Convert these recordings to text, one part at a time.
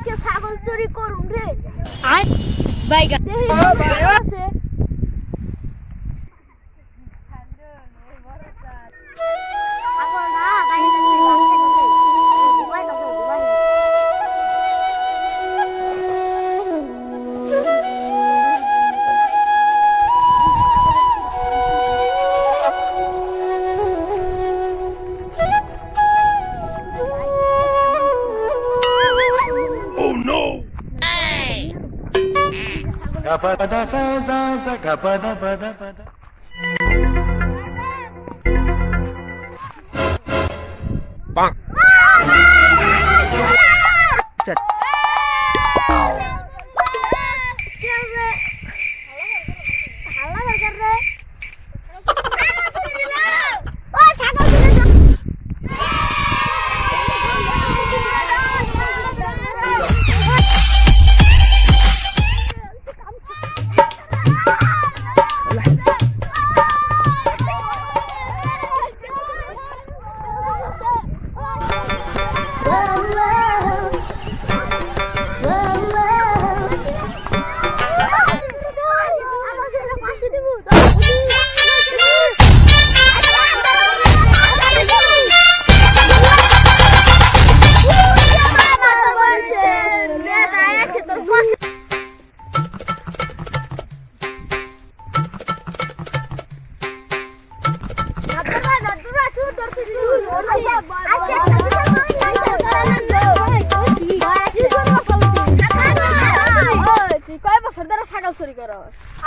আজকে ছাগল চুরি করুন রে। আয় বাইগা আছে ছাগল না গাড়ি Gapada sa sa sa gapada pada pada. Bang.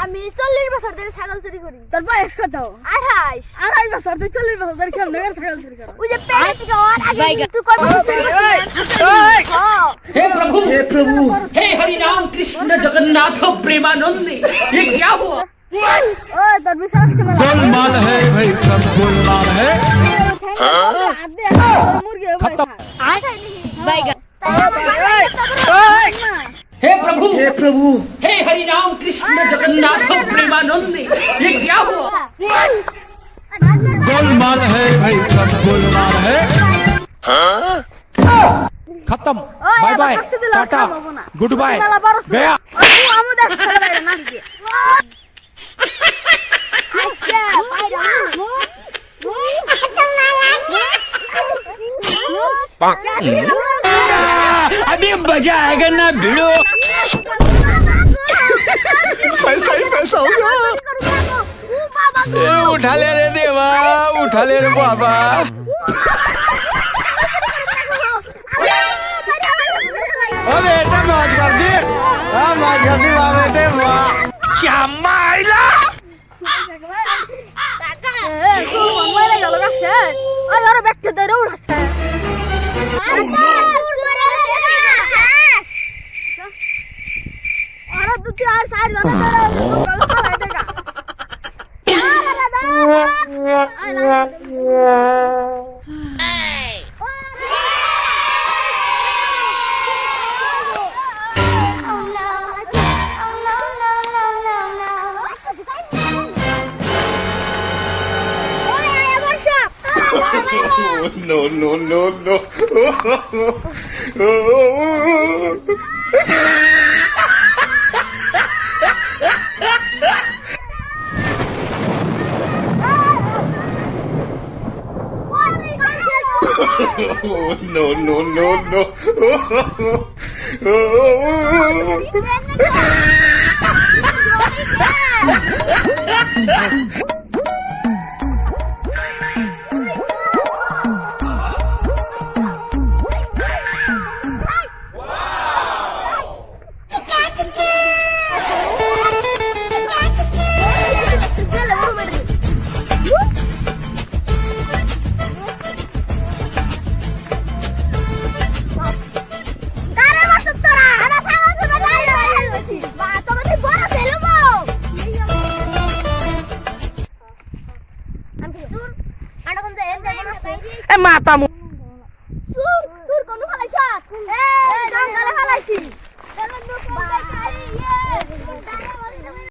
আমি 40 বছর ধরে ছাগল চুরি করি। তোর বয়স কত? 28 28 বছর তুই 40 বছর ধরে কেমন করে ছাগল চুরি করো? ওই যে পেট থেকে আর আগে তুই কত বছর চুরি করছিস? हे प्रभु हे हरि राम कृष्ण जगन्नाथ प्रेमानंद ये क्या हुआ ওই তোর বিশ্বাস কেমন? गोलमाल है भाई सब गोलमाल है। মুরগি খতম। আয় বাইগা हे प्रभु हे हरि राम कृष्ण जगन्नाथ प्रेमानंद ये क्या हुआ गोलमाल है भाई सब गोलमाल है। खत्म bye bye tata goodbye गया। अभी मजा आएगा ना भिड़ो पैसा ही पैसा होगा। उठा ले रे देवा उठा ले रे बाबा। ओ बेटा मौज कर दी मौज कर दी वाह बेटे वाह क्या माइला। No, no, no, no. No, no, no, no. মাতা সুর সুর কোন ভাই সাথ এ